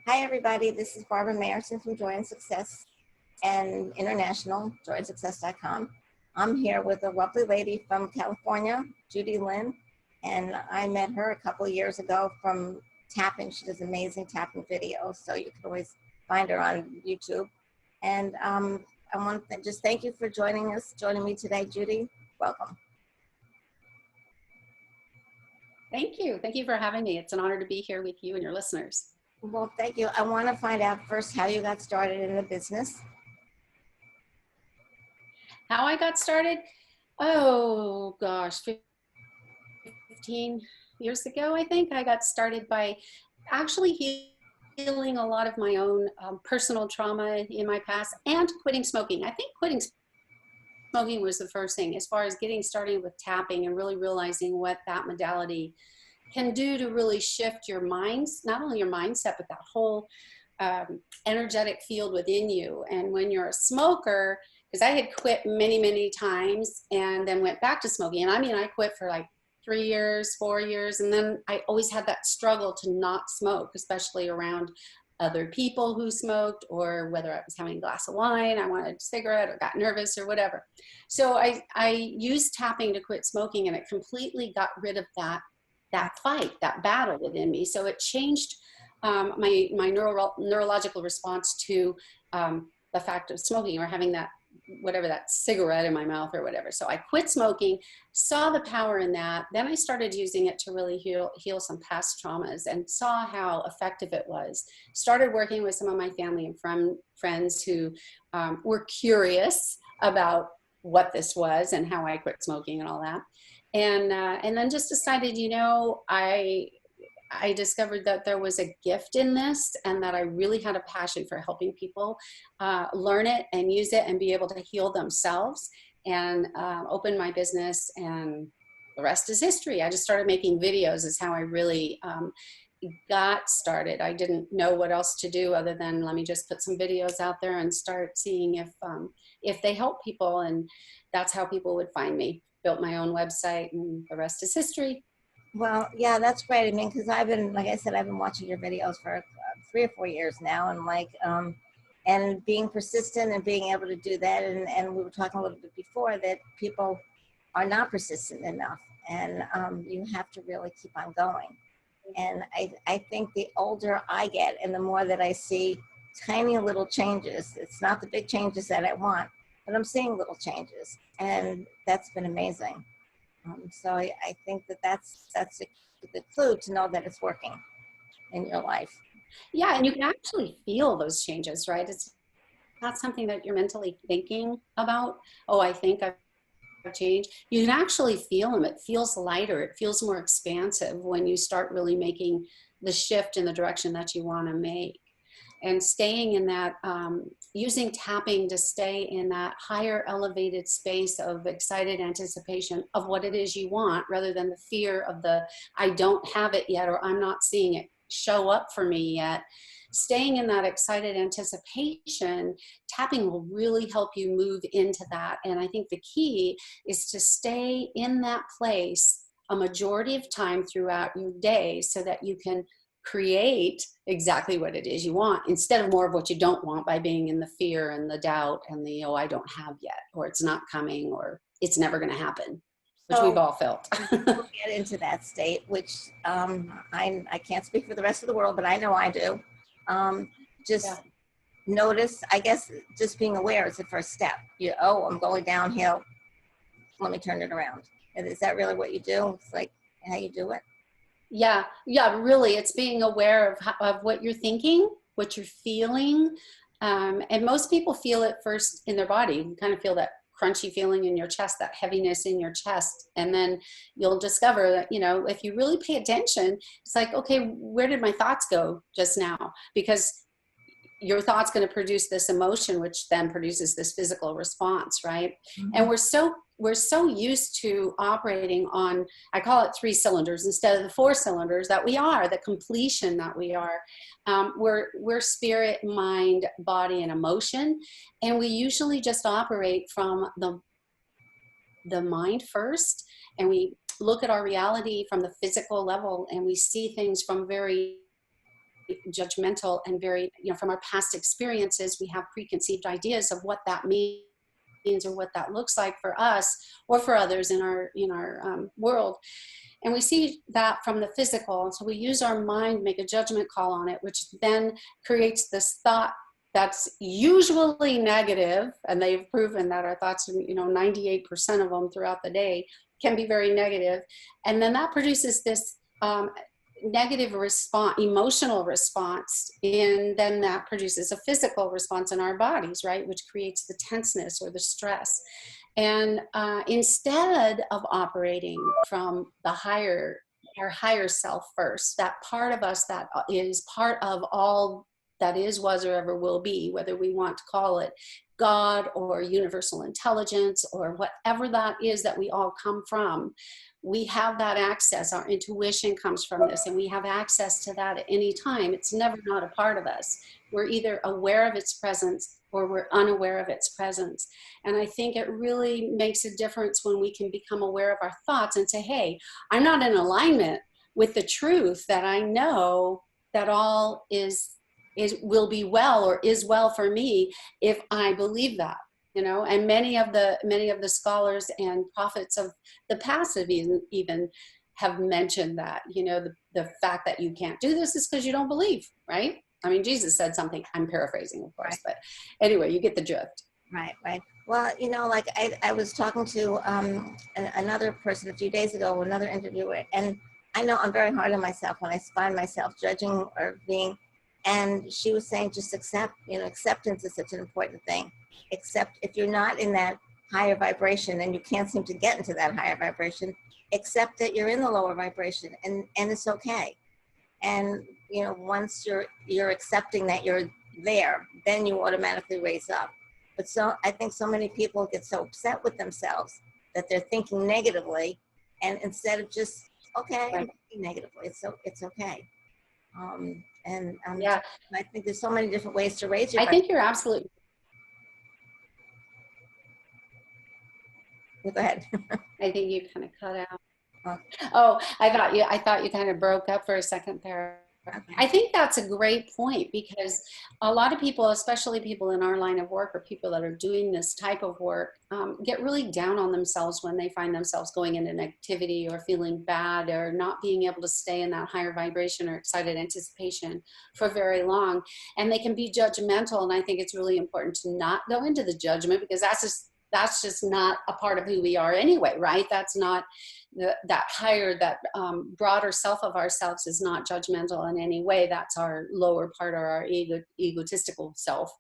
Hi, everybody. This is Barbara Mayerson from Joy and Success and International, joyandsuccess.com. I'm here with a lovely lady from California, Judy Lynne, and I met her a couple of years ago from tapping. She does amazing tapping videos, so you can always find her on YouTube. And I want to just thank you for joining me today, Judy. Welcome. Thank you. Thank you for having me. It's an honor to be here with you and your listeners. Well, thank you. I want to find out first how you got started in the business. How I got started? Oh gosh, 15 years ago, I think. I got started by actually healing a lot of my own personal trauma in my past and quitting smoking. I think quitting smoking was the first thing as far as getting started with tapping and really realizing what that modality can do to really shift your minds, not only your mindset, but that whole energetic field within you. And when you're a smoker, because I had quit many, many times and then went back to smoking. And I mean, I quit for like 3 years, 4 years. And then I always had that struggle to not smoke, especially around other people who smoked, or whether I was having a glass of wine, I wanted a cigarette or got nervous or whatever. So I used tapping to quit smoking, and it completely got rid of that fight, that battle within me. So it changed my neurological response to the fact of smoking or having that, whatever, that cigarette in my mouth or whatever. So I quit smoking, saw the power in that. Then I started using it to really heal some past traumas and saw how effective it was. Started working with some of my family and friends who were curious about what this was and how I quit smoking and all that. And then just decided, I discovered that there was a gift in this and that I really had a passion for helping people learn it and use it and be able to heal themselves, and open my business, and the rest is history. I just started making videos is how I really got started. I didn't know what else to do other than let me just put some videos out there and start seeing if they help people, and that's how people would find me. Built my own website, and the rest is history. Well, yeah, that's great. I mean, because I've been, like I said, I've been watching your videos for 3 or 4 years now, and and being persistent and being able to do that. And we were talking a little bit before that people are not persistent enough, and you have to really keep on going. And I think the older I get and the more that I see tiny little changes, it's not the big changes that I want, but I'm seeing little changes, and that's been amazing. So I think that's the clue to know that it's working in your life. Yeah, and you can actually feel those changes, right? It's not something that you're mentally thinking about. Oh, I think I've changed. You can actually feel them. It feels lighter. It feels more expansive when you start really making the shift in the direction that you want to make. And staying in that, using tapping to stay in that higher elevated space of excited anticipation of what it is you want, rather than the fear of I don't have it yet, or I'm not seeing it show up for me yet. Staying in that excited anticipation, tapping will really help you move into that. And I think the key is to stay in that place a majority of time throughout your day so that you can create exactly what it is you want, instead of more of what you don't want by being in the fear and the doubt and the, oh, I don't have yet, or it's not coming, or it's never going to happen, which we've all felt. We'll get into that state, which I can't speak for the rest of the world, but I know I do. Notice, I guess, just being aware is the first step. I'm going downhill. Let me turn it around. And is that really what you do? It's like how you do it? Yeah, really. It's being aware of what you're thinking, what you're feeling. And most people feel it first in their body. You kind of feel that crunchy feeling in your chest, that heaviness in your chest. And then you'll discover that, if you really pay attention, it's like, okay, where did my thoughts go just now? Because your thought's going to produce this emotion, which then produces this physical response, right? Mm-hmm. And we're so used to operating on, I call it 3 cylinders instead of the 4 cylinders that we are, the completion that we are. We're spirit, mind, body, and emotion. And we usually just operate from the mind first. And we look at our reality from the physical level, and we see things from very judgmental and very, from our past experiences, we have preconceived ideas of what that means or what that looks like for us or for others in our world. And we see that from the physical. So we use our mind, make a judgment call on it, which then creates this thought that's usually negative. And they've proven that our thoughts, 98% of them throughout the day can be very negative. And then that produces this negative response, emotional response, and then that produces a physical response in our bodies, right? Which creates the tenseness or the stress. And instead of operating from our higher self first, that part of us that is part of all that is, was, or ever will be, whether we want to call it God or universal intelligence or whatever that is that we all come from, we have that access. Our intuition comes from this, and we have access to that at any time. It's never not a part of us. We're either aware of its presence or we're unaware of its presence. And I think it really makes a difference when we can become aware of our thoughts and say, hey, I'm not in alignment with the truth that I know that all will be well or is well for me if I believe that. And many of the scholars and prophets of the past have even have mentioned that, the fact that you can't do this is because you don't believe, right? I mean, Jesus said something, I'm paraphrasing, of course, but anyway, you get the drift. Right. Well, like I was talking to another person a few days ago, another interviewer, and I know I'm very hard on myself when I find myself judging or being, and she was saying, just accept, acceptance is such an important thing. Except if you're not in that higher vibration and you can't seem to get into that higher vibration, accept that you're in the lower vibration, and it's okay. And once you're accepting that you're there, then you automatically raise up. But so I think so many people get so upset with themselves that they're thinking negatively, and instead of just I'm thinking negatively, it's okay. Yeah, I think there's so many different ways to raise your vibration. I think you're absolutely. Go ahead. I think you kind of cut out. Oh, I thought you kind of broke up for a second there. Okay. I think that's a great point, because a lot of people, especially people in our line of work or people that are doing this type of work, get really down on themselves when they find themselves going into negativity or feeling bad or not being able to stay in that higher vibration or excited anticipation for very long. And they can be judgmental. And I think it's really important to not go into the judgment, because that's just not a part of who we are anyway, right? That's not that higher, that broader self of ourselves is not judgmental in any way. That's our lower part, or our egotistical self.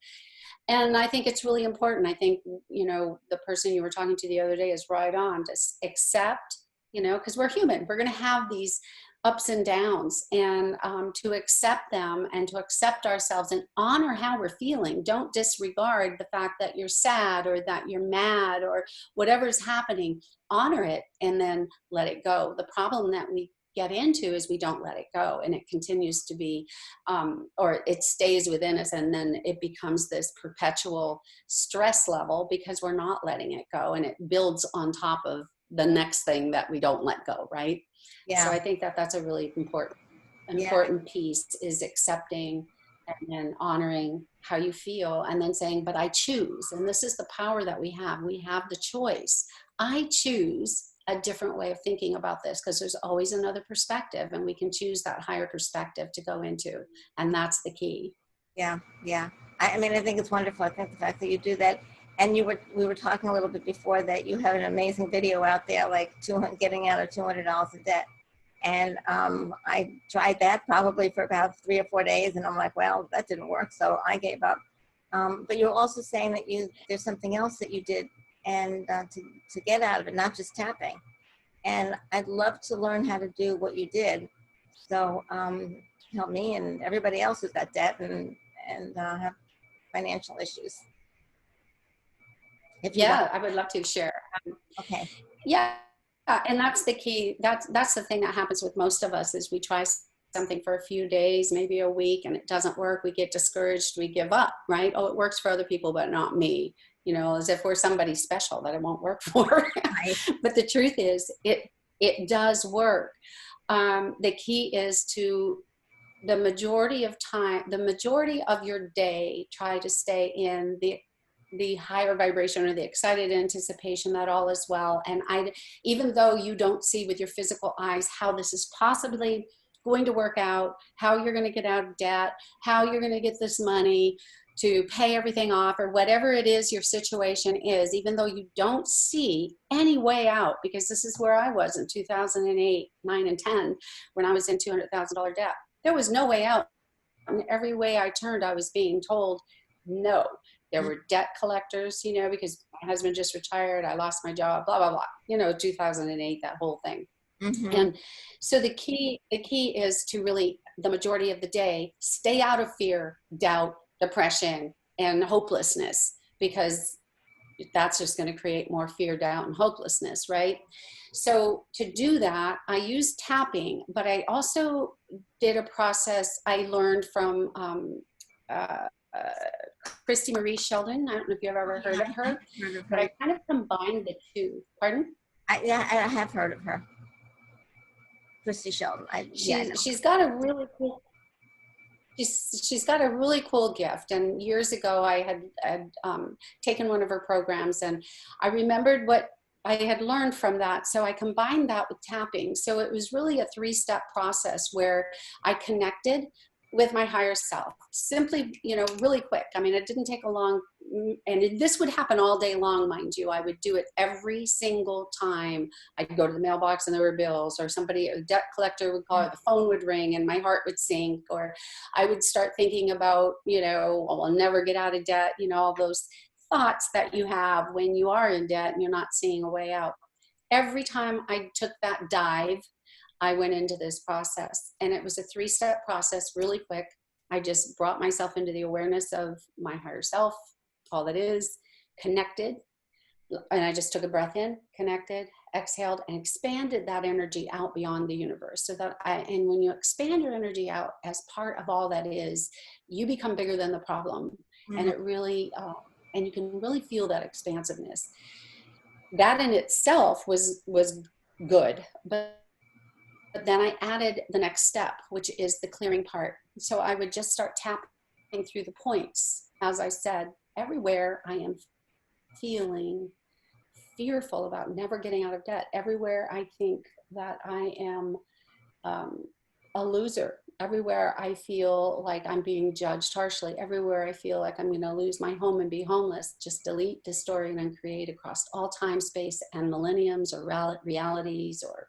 And I think it's really important. I think, the person you were talking to the other day is right on, to accept, because we're human. We're going to have these ups and downs, and to accept them and to accept ourselves and honor how we're feeling. Don't disregard the fact that you're sad or that you're mad or whatever's happening. Honor it and then let it go. The problem that we get into is we don't let it go, and it continues to be, or it stays within us, and then it becomes this perpetual stress level because we're not letting it go, and it builds on top of the next thing that we don't let go, right? Yeah. So I think that that's a really important piece, is accepting and then honoring how you feel, and then saying, but I choose. And this is the power that we have. We have the choice. I choose a different way of thinking about this, because there's always another perspective, and we can choose that higher perspective to go into. And that's the key. Yeah. I mean, I think it's wonderful. I think the fact that you do that. And we were talking a little bit before that you have an amazing video out there, like getting out of $200 in debt. And I tried that probably for about 3 or 4 days, and I'm like, well, that didn't work, so I gave up. But you're also saying that there's something else that you did, and to get out of it, not just tapping. And I'd love to learn how to do what you did. So help me and everybody else who's got debt and have financial issues. I would love to share. Okay. Yeah, and that's the key. That's the thing that happens with most of us, is we try something for a few days, maybe a week, and it doesn't work. We get discouraged. We give up, right? Oh, it works for other people, but not me. As if we're somebody special that it won't work for. Right. But the truth is, it does work. The key is to the majority of time, the majority of your day, try to stay in the higher vibration or the excited anticipation that all is well. And even though you don't see with your physical eyes how this is possibly going to work out, how you're going to get out of debt, how you're going to get this money to pay everything off, or whatever it is your situation is, even though you don't see any way out, because this is where I was in 2008, 9, and 10, when I was in $200,000 debt. There was no way out. And every way I turned, I was being told no. There were debt collectors, you know, because my husband just retired, I lost my job, blah, blah, blah. You know, 2008, that whole thing. Mm-hmm. And so the key is to really, the majority of the day, stay out of fear, doubt, depression, and hopelessness, because that's just going to create more fear, doubt, and hopelessness, right? So to do that, I used tapping, but I also did a process I learned from uh, Christy Marie Sheldon. I don't know if you've ever heard of her, but I kind of combined the two. Pardon? Yeah, I have heard of her. Christy Sheldon. She's got a really cool. She's got a really cool gift. And years ago, I had taken one of her programs, and I remembered what I had learned from that. So I combined that with tapping. So it was really a 3-step process where I connected with my higher self, simply, you know, really quick. I mean, it didn't take a long, and this would happen all day long, mind you. I would do it every single time I'd go to the mailbox and there were bills, or somebody, a debt collector would call, or the phone would ring and my heart would sink, or I would start thinking about, you know, well, I'll never get out of debt, you know, all those thoughts that you have when you are in debt and you're not seeing a way out. Every time I took that dive, I went into this process, and it was a 3-step process, really quick. I just brought myself into the awareness of my higher self, all that is, connected, and I just took a breath in, connected, exhaled, and expanded that energy out beyond the universe. So that and when you expand your energy out as part of all that is, you become bigger than the problem, and it really, and you can really feel that expansiveness. That in itself was good, but then I added the next step, which is the clearing part. So I would just start tapping through the points. As I said, everywhere I am feeling fearful about never getting out of debt, everywhere I think that I am a loser, everywhere I feel like I'm being judged harshly, everywhere I feel like I'm going to lose my home and be homeless, just delete, distort, and create across all time, space, and millenniums, or realities, or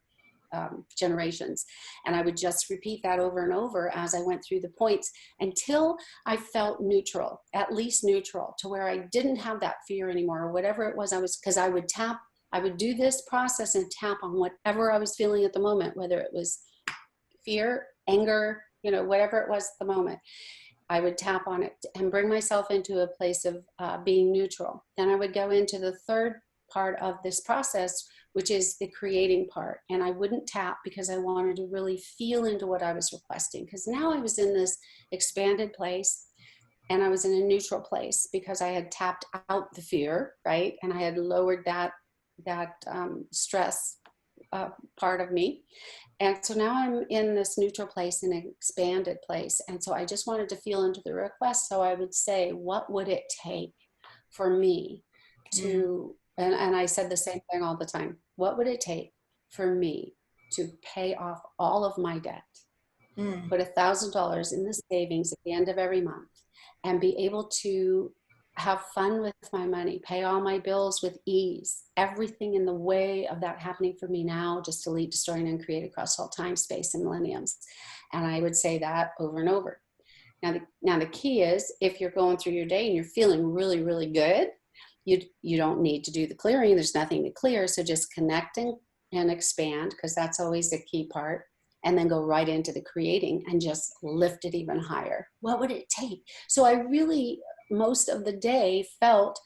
generations. And I would just repeat that over and over as I went through the points until I felt neutral, at least neutral, to where I didn't have that fear anymore, or whatever it was because I would do this process and tap on whatever I was feeling at the moment, whether it was fear, anger, you know, whatever it was at the moment. I would tap on it and bring myself into a place of being neutral. Then I would go into the third part of this process, which is the creating part. And I wouldn't tap because I wanted to really feel into what I was requesting. Because now I was in this expanded place, and I was in a neutral place because I had tapped out the fear, right? And I had lowered that stress part of me. And so now I'm in this neutral place, in an expanded place. And so I just wanted to feel into the request. So I would say, what would it take for me to, and I said the same thing all the time, what would it take for me to pay off all of my debt, put $1,000 in the savings at the end of every month, and be able to have fun with my money, pay all my bills with ease, everything in the way of that happening for me now, just delete, destroy, and create across all time, space, and millenniums. And I would say that over and over. Now the key is, if you're going through your day and you're feeling really, really good, you don't need to do the clearing. There's nothing to clear. So just connect and expand, because that's always the key part. And then go right into the creating and just lift it even higher. What would it take? So I really, most of the day, felt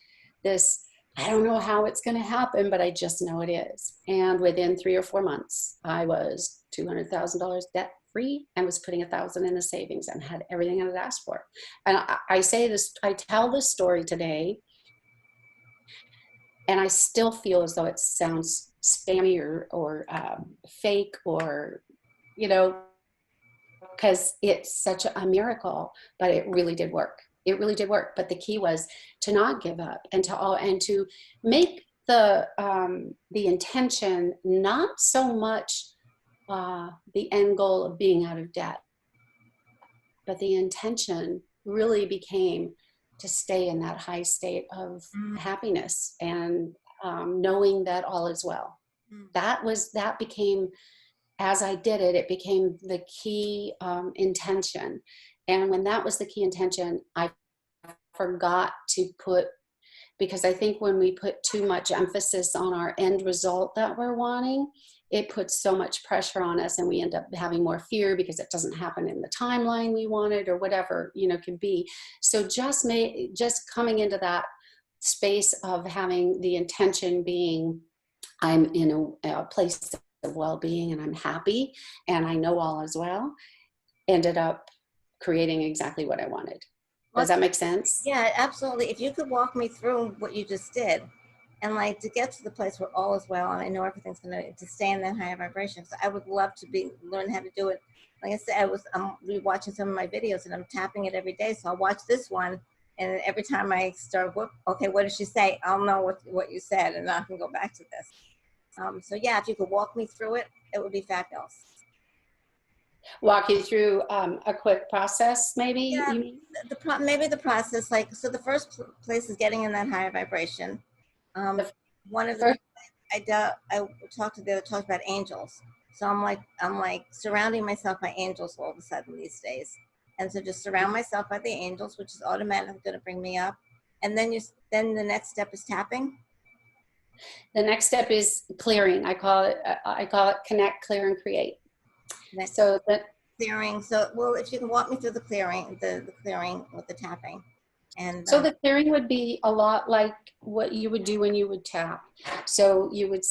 this, I don't know how it's going to happen, but I just know it is. And within 3 or 4 months, I was $200,000 debt free and was putting $1,000 in the savings and had everything I had asked for. And I say this, I tell this story today, and I still feel as though it sounds spammy or fake, or, you know, because it's such a miracle, but it really did work. It really did work. But the key was to not give up and to make the intention not so much the end goal of being out of debt, but the intention really became to stay in that high state of happiness and knowing that all is well. That became, as I did it, it became the key intention. And when that was the key intention, I forgot to put, because I think when we put too much emphasis on our end result that we're wanting, it puts so much pressure on us, and we end up having more fear because it doesn't happen in the timeline we wanted, or whatever, could be. So just coming into that space of having the intention being, I'm in a place of well-being and I'm happy and I know all is well, ended up creating exactly what I wanted. Does that make sense? Yeah, absolutely. If you could walk me through what you just did, and like to get to the place where all is well, and I know everything's to stay in that higher vibration. So I would love to learn how to do it. Like I said, I'm rewatching some of my videos and I'm tapping it every day. So I'll watch this one, and every time I start, okay, what did she say? I'll know what you said, and I can go back to this. So yeah, if you could walk me through it, it would be fabulous. Walk you through a quick process, maybe? Yeah, you mean? maybe the process, like, so the first place is getting in that higher vibration. One of the I talked about angels. So I'm like surrounding myself by angels all of a sudden these days. And so just surround myself by the angels, which is automatically going to bring me up. And then then the next step is tapping. The next step is clearing. I call it connect, clear, and create. Next, so that clearing. So, well, if you can walk me through the clearing with the tapping. And so the clearing would be a lot like what you would do when you would tap. So you would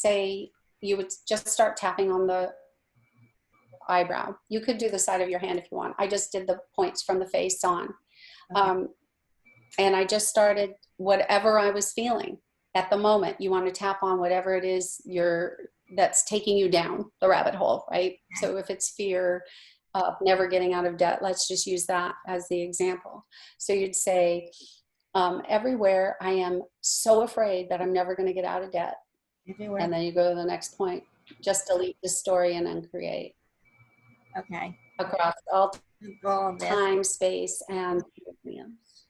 just start tapping on the eyebrow. You could do the side of your hand if you want. I just did the points from the face on. Okay. And I just started whatever I was feeling at the moment. You want to tap on whatever it is that's taking you down the rabbit hole, right? So if it's fear of never getting out of debt, let's just use that as the example. So you'd say, everywhere I am so afraid that I'm never going to get out of debt. Everywhere. And then you go to the next point. Just delete the story and then create. Okay. Across all time, space, and mediums.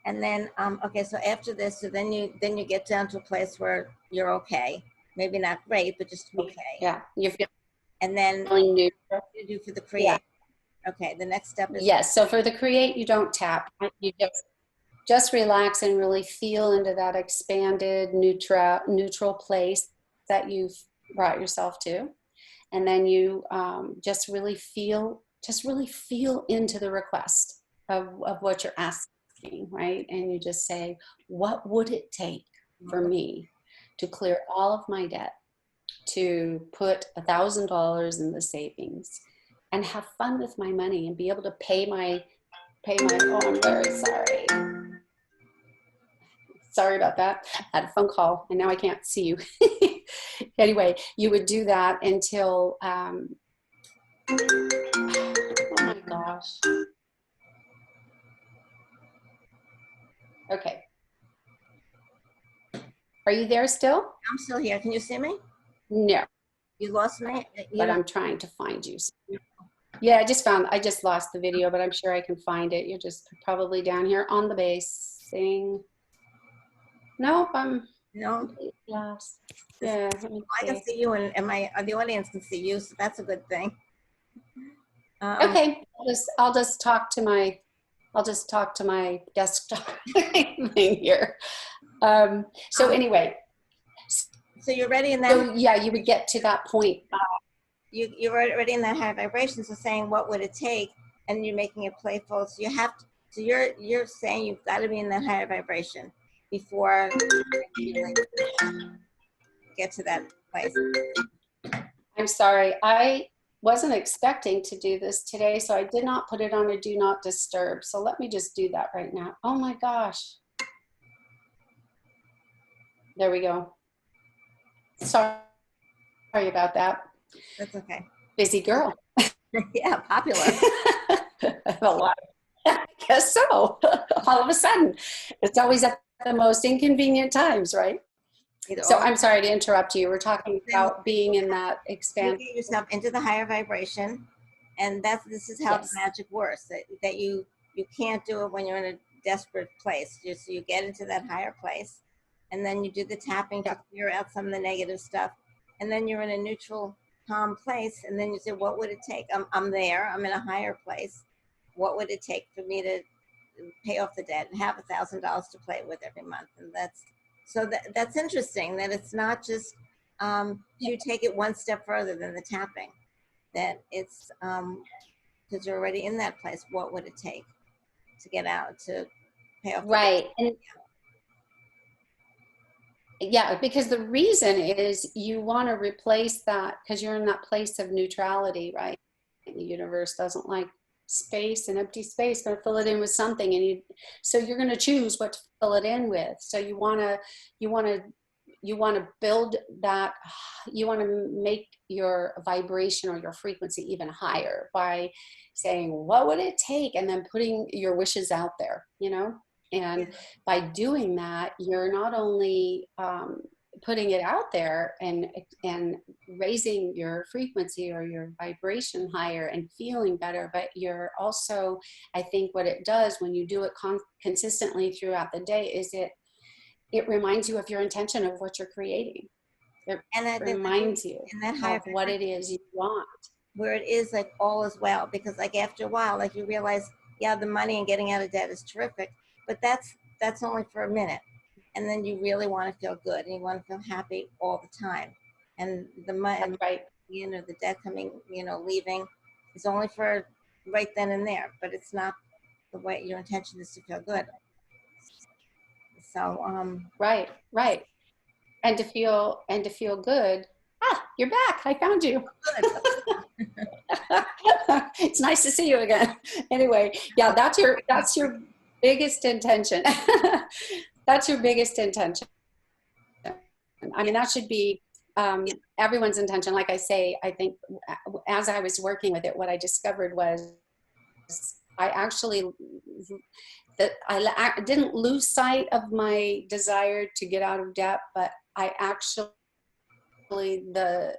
And then, okay, so after this, so then you get down to a place where you're okay. Maybe not great, but just okay. Yeah, you feel. And then you do for the create. Yeah. Okay, the next step is. Yes, so for the create, you don't tap. You just relax and really feel into that expanded neutral place that you've brought yourself to. And then you just really feel into the request of what you're asking, right? And you just say, what would it take for me to clear all of my debt, to put $1,000 in the savings and have fun with my money and be able to pay my, oh, I'm very sorry. Sorry about that. I had a phone call and now I can't see you. Anyway, you would do that until, oh my gosh. Okay. Are you there still? I'm still here. Can you see me? No. You lost me? But I'm trying to find you. Yeah, I just lost the video, but I'm sure I can find it. You're just probably down here on the base saying, nope, I'm lost. Yeah, I can see you, and the audience can see you, so that's a good thing. Okay, I'll just talk to my desktop thing here. So anyway. So you're ready in that. So yeah, you would get to that point. You're already in that high vibration. So saying, what would it take? And you're making it playful. So you have to. So you're saying you've got to be in that higher vibration before you get to that place. I'm sorry. I wasn't expecting to do this today, so I did not put it on a do not disturb. So let me just do that right now. Oh my gosh. There we go. Sorry about that. That's okay. Busy girl. Yeah, popular. A lot. I guess so. All of a sudden, it's always at the most inconvenient times, right? Either So all I'm sorry to interrupt you. We're talking then about being in that you expand. get yourself into the higher vibration, and this is how the Yes. magic works. That you can't do it when you're in a desperate place. So you get into that higher place, and then you do the tapping to Yeah. clear out some of the negative stuff, and then you're in a neutral, calm place, and then you say, what would it take? I'm there. I'm in a higher place. What would it take for me to pay off the debt and have $1,000 to play with every month? And that's interesting that it's not just you take it one step further than the tapping, that it's because you're already in that place. What would it take to get out, to pay off the debt? Right. And yeah, because the reason is you want to replace that because you're in that place of neutrality, right? The universe doesn't like space, and empty space, going to fill it in with something, and so you're going to choose what to fill it in with. So you want to you want to build that, you want to make your vibration or your frequency even higher by saying, what would it take? And then putting your wishes out there, you know? And by doing that, you're not only putting it out there and raising your frequency or your vibration higher and feeling better, but you're also, I think what it does when you do it consistently throughout the day is it reminds you of your intention of what you're creating. It And I think reminds you in that higher of what vibration it is you want. where it is like all is well, because like after a while, like you realize, yeah, the money and getting out of debt is terrific, but that's only for a minute, and then you really want to feel good and you want to feel happy all the time, and the That's money, right. the debt coming, leaving is only for right then and there, but it's not the way your intention is to feel good. So Right. Right. And to feel good. Ah, you're back. I found you. good. It's nice to see you again. Anyway, yeah, that's your biggest intention. That's your biggest intention. I mean, that should be everyone's intention. Like I say, I think as I was working with it, what I discovered was I actually that I didn't lose sight of my desire to get out of debt, but I actually the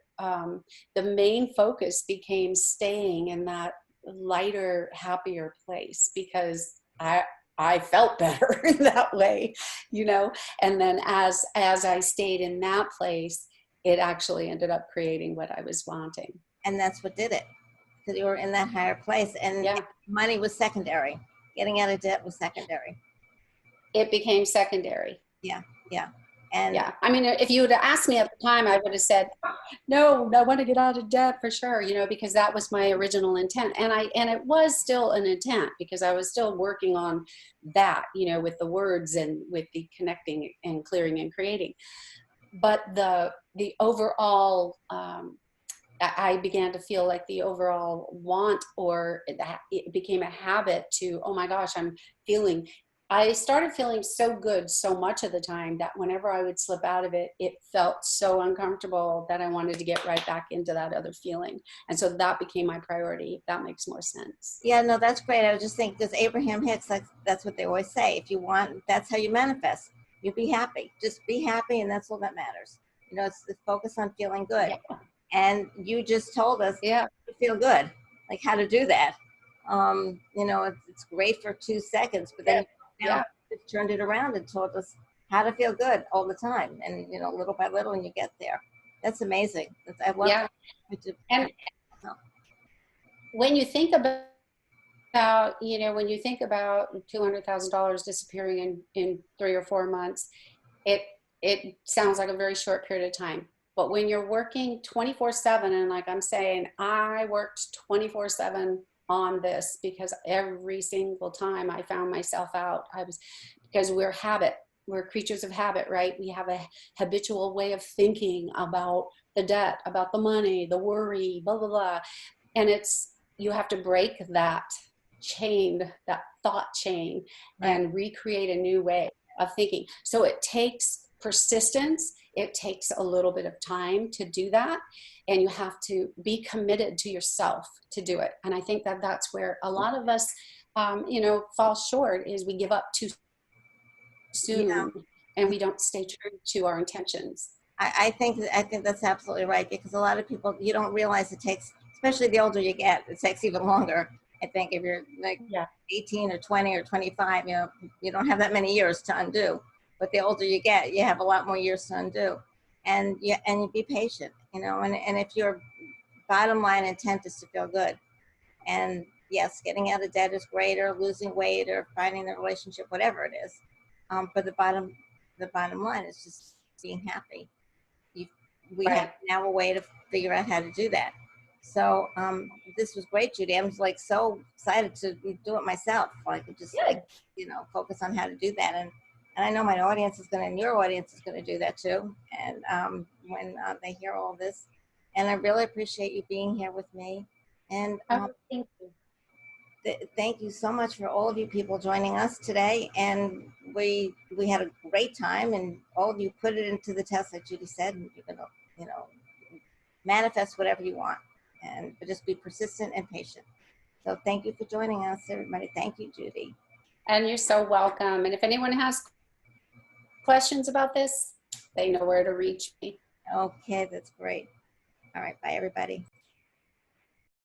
main focus became staying in that lighter, happier place because I felt better in that way, you know. And then as I stayed in that place, it actually ended up creating what I was wanting. And that's what did it, because you were in that higher place, and Yeah, money was secondary. Getting out of debt was secondary. it became secondary. Yeah, yeah, and Yeah, I mean, if you would have asked me at the time, I would have said, no, I want to get out of debt for sure, you know, because that was my original intent. And it was still an intent because I was still working on that, you know, with the words and with the connecting and clearing and creating. But the overall, I began to feel like the overall want, or it became a habit to, oh my gosh, I started feeling so good so much of the time that whenever I would slip out of it, it felt so uncomfortable that I wanted to get right back into that other feeling. And so that became my priority, if that makes more sense. yeah, no, that's great. I was just thinking, because Abraham Hicks, that's what they always say. If you want, that's how you manifest. You be happy. Just be happy, and that's all that matters. It's the focus on feeling good. Yeah. And you just told us Yeah. to feel good, like how to do that. It's great for 2 seconds, but then now Yeah. you've turned it around and told us how to feel good all the time, and little by little, and you get there. That's amazing. I love Yeah. that. And when you think about, you know, when you think about $200,000 disappearing in 3 or 4 months, it it sounds like a very short period of time. But when you're working 24/7, and like I'm saying, I worked 24/7 on this because every single time I found myself out, because we're creatures of habit, right? We have a habitual way of thinking about the debt, about the money, the worry, blah, blah, blah. And you have to break that that thought chain, Right. and recreate a new way of thinking. So it takes persistence. It takes a little bit of time to do that, and you have to be committed to yourself to do it. And I think that that's where a lot of us, fall short, is we give up too Yeah. soon and we don't stay true to our intentions. I think that's absolutely right, because a lot of people, you don't realize it takes, especially the older you get, it takes even longer. I think if you're like Yeah. 18 or 20 or 25, you don't have that many years to undo. But the older you get, you have a lot more years to undo, and you be patient, and if your bottom line intent is to feel good, and yes, getting out of debt is great, or losing weight, or finding the relationship, whatever it is, but the bottom line is just being happy. you, we have Right. now a way to figure out how to do that. So this was great, Judy. I'm just like so excited to do it myself. Like just like, Good. focus on how to do that. And I know my audience is going to, and your audience is going to do that too. And when they hear all this, and I really appreciate you being here with me. And Oh, thank you. thank you so much for all of you people joining us today. And we had a great time, and all of you put it into the test, like Judy said, and you're gonna, you know, manifest whatever you want, but just be persistent and patient. So thank you for joining us, everybody. Thank you, Judy. And you're so welcome. And if anyone has questions about this, they know where to reach me. Okay, that's great. All right, bye, everybody.